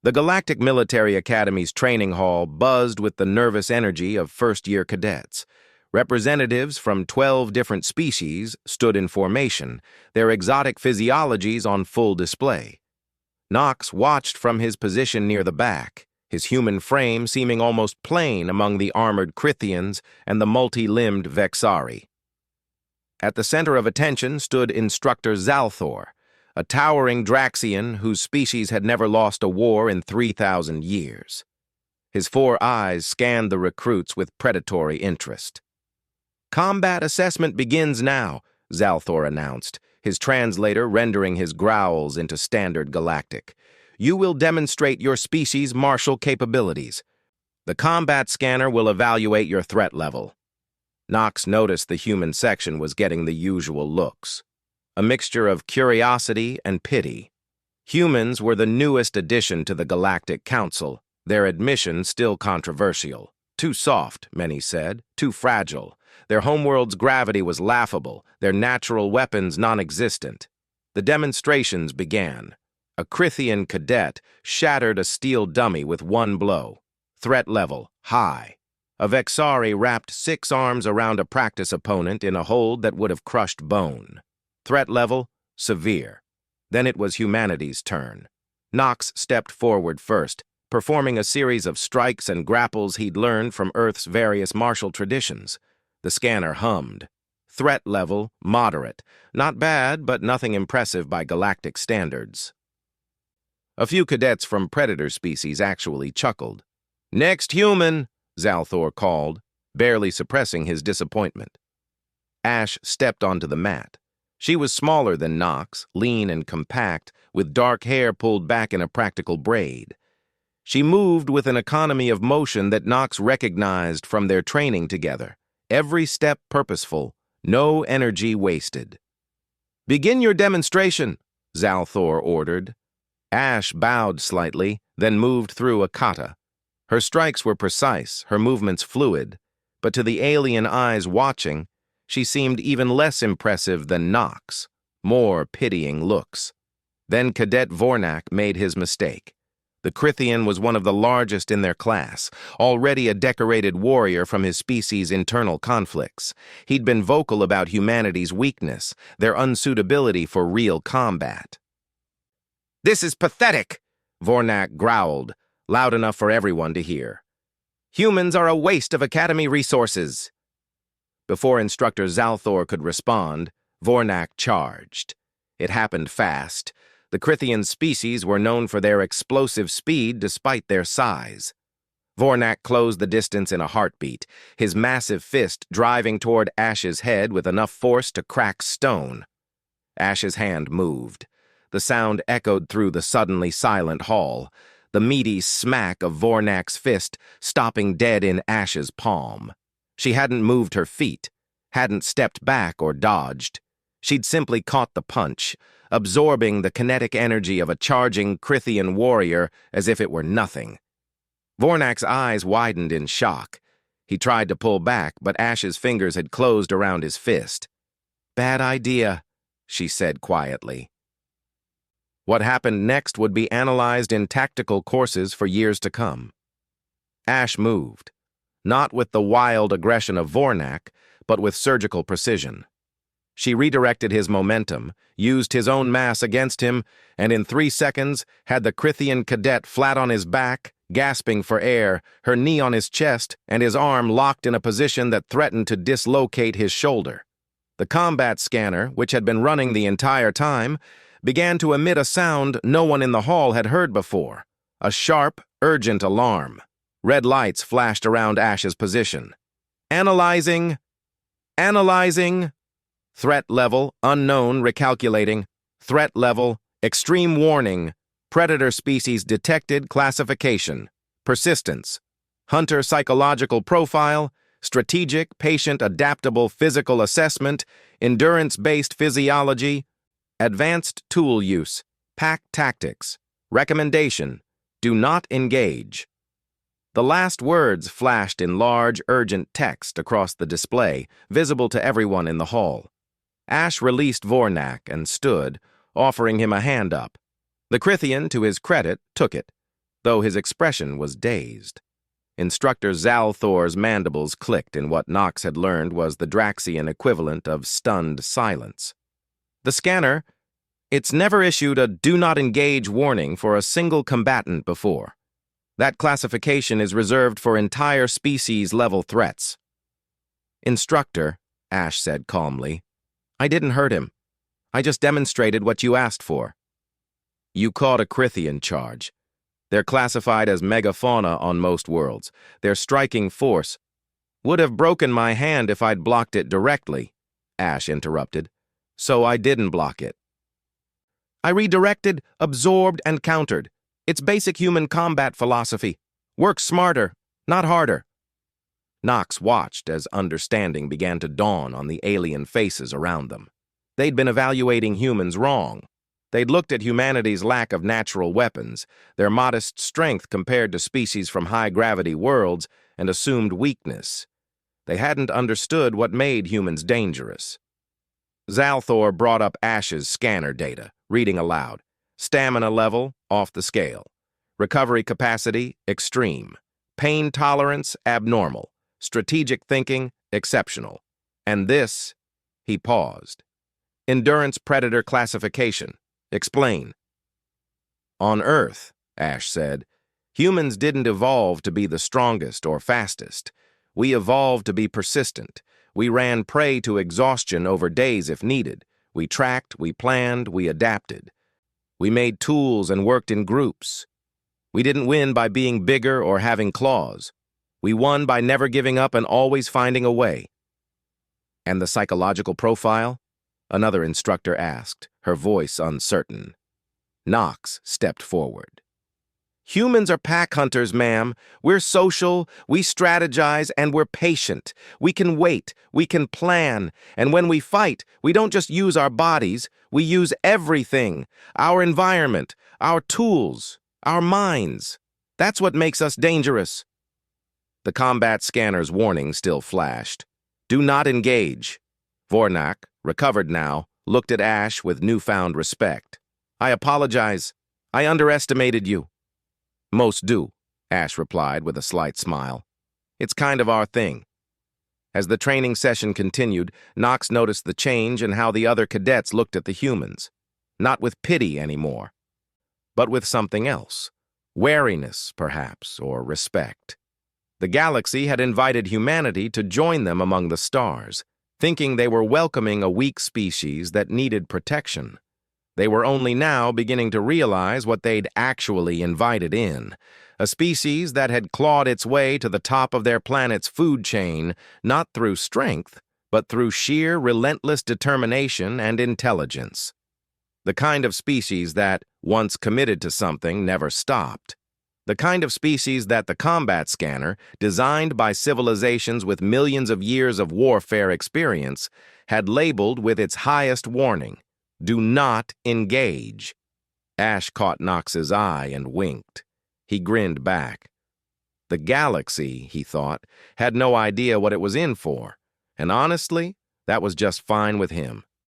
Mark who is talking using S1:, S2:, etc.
S1: The Galactic Military Academy's training hall buzzed with the nervous energy of first-year cadets. Representatives from 12 different species stood in formation, their exotic physiologies on full display. Nox watched from his position near the back, his human frame seeming almost plain among the armored Crithians and the multi-limbed Vexari. At the center of attention stood Instructor Zalthor, a towering Draxian whose species had never lost a war in 3,000 years. His 4 eyes scanned the recruits with predatory interest. "Combat assessment begins now," Zalthor announced, his translator rendering his growls into standard galactic. "You will demonstrate your species' martial capabilities. The combat scanner will evaluate your threat level." Nox noticed the human section was getting the usual looks, a mixture of curiosity and pity. Humans were the newest addition to the Galactic Council, their admission still controversial. Too soft, many said, too fragile. Their homeworld's gravity was laughable, their natural weapons non-existent. The demonstrations began. A Crithian cadet shattered a steel dummy with one blow. Threat level, high. A Vexari wrapped 6 arms around a practice opponent in a hold that would have crushed bone. Threat level, severe. Then it was humanity's turn. Nox stepped forward first, performing a series of strikes and grapples he'd learned from Earth's various martial traditions. The scanner hummed. Threat level, moderate. Not bad, but nothing impressive by galactic standards. A few cadets from predator species actually chuckled. "Next human," Zalthor called, barely suppressing his disappointment. Ash stepped onto the mat. She was smaller than Nox, lean and compact, with dark hair pulled back in a practical braid. She moved with an economy of motion that Nox recognized from their training together. Every step purposeful, no energy wasted. "Begin your demonstration," Zalthor ordered. Ash bowed slightly, then moved through a kata. Her strikes were precise, her movements fluid, but to the alien eyes watching, she seemed even less impressive than Nox, more pitying looks. Then Cadet Vornak made his mistake. The Crithian was one of the largest in their class, already a decorated warrior from his species' internal conflicts. He'd been vocal about humanity's weakness, their unsuitability for real combat. "This is pathetic," Vornak growled, loud enough for everyone to hear. "Humans are a waste of Academy resources." Before Instructor Zalthor could respond, Vornak charged. It happened fast. The Crithian species were known for their explosive speed despite their size. Vornak closed the distance in a heartbeat, his massive fist driving toward Ash's head with enough force to crack stone. Ash's hand moved. The sound echoed through the suddenly silent hall, the meaty smack of Vornak's fist stopping dead in Ash's palm. She hadn't moved her feet, hadn't stepped back or dodged. She'd simply caught the punch, absorbing the kinetic energy of a charging Crithian warrior as if it were nothing. Vornak's eyes widened in shock. He tried to pull back, but Ash's fingers had closed around his fist. "Bad idea," she said quietly. What happened next would be analyzed in tactical courses for years to come. Ash moved, not with the wild aggression of Vornak, but with surgical precision. She redirected his momentum, used his own mass against him, and in 3 seconds had the Crithian cadet flat on his back, gasping for air, her knee on his chest, and his arm locked in a position that threatened to dislocate his shoulder. The combat scanner, which had been running the entire time, began to emit a sound no one in the hall had heard before, a sharp, urgent alarm. Red lights flashed around Ash's position. "Analyzing. Analyzing. Threat level, unknown, recalculating. Threat level, extreme warning. Predator species detected, classification. Persistence. Hunter psychological profile. Strategic, patient, adaptable physical assessment. Endurance-based physiology. Advanced tool use. Pack tactics. Recommendation. Do not engage." The last words flashed in large, urgent text across the display, visible to everyone in the hall. Ash released Vornak and stood, offering him a hand up. The Crithian, to his credit, took it. though his expression was dazed. Instructor Zalthor's mandibles clicked in what Nox had learned was the Draxian equivalent of stunned silence. The scanner, it's never issued a do not engage warning for a single combatant before. That classification is reserved for entire species-level threats. Instructor, Ash said calmly, I didn't hurt him. I just demonstrated what you asked for. You caught a Crithian charge. They're classified as megafauna on most worlds. Their striking force would have broken my hand if I'd blocked it directly, Ash interrupted. So I didn't block it. I redirected, absorbed, and countered. It's basic human combat philosophy. Work smarter, not harder. Nox watched as understanding began to dawn on the alien faces around them. They'd been evaluating humans wrong. They'd looked at humanity's lack of natural weapons, their modest strength compared to species from high-gravity worlds, and assumed weakness. They hadn't understood what made humans dangerous. Zalthor brought up Ash's scanner data, reading aloud. Stamina level, off the scale. Recovery capacity, extreme. Pain tolerance, abnormal. Strategic thinking, exceptional. And this, he paused. Endurance predator classification. Explain. On Earth, Ash said, humans didn't evolve to be the strongest or fastest. We evolved to be persistent. We ran prey to exhaustion over days if needed. We tracked, we planned, we adapted. We made tools and worked in groups. We didn't win by being bigger or having claws. We won by never giving up and always finding a way. And the psychological profile? Another instructor asked, her voice uncertain. Nox stepped forward. Humans are pack hunters, ma'am. We're social, we strategize, and we're patient. We can wait, we can plan, and when we fight, we don't just use our bodies, we use everything, our environment, our tools, our minds. That's what makes us dangerous. The combat scanner's warning still flashed. Do not engage. Vornak, recovered now, looked at Ash with newfound respect. I apologize. I underestimated you. Most do, Ash replied with a slight smile. It's kind of our thing. As the training session continued, Nox noticed the change in how the other cadets looked at the humans. Not with pity anymore, but with something else. Wariness, perhaps, or respect. The galaxy had invited humanity to join them among the stars, thinking they were welcoming a weak species that needed protection. They were only now beginning to realize what they'd actually invited in, a species that had clawed its way to the top of their planet's food chain, not through strength, but through sheer, relentless determination and intelligence. The kind of species that, once committed to something, never stopped. The kind of species that the combat scanner, designed by civilizations with millions of years of warfare experience, had labeled with its highest warning. Do not engage. Ash caught Nox's eye and winked. He grinned back. The galaxy, he thought, had no idea what it was in for, and honestly, that was just fine with him.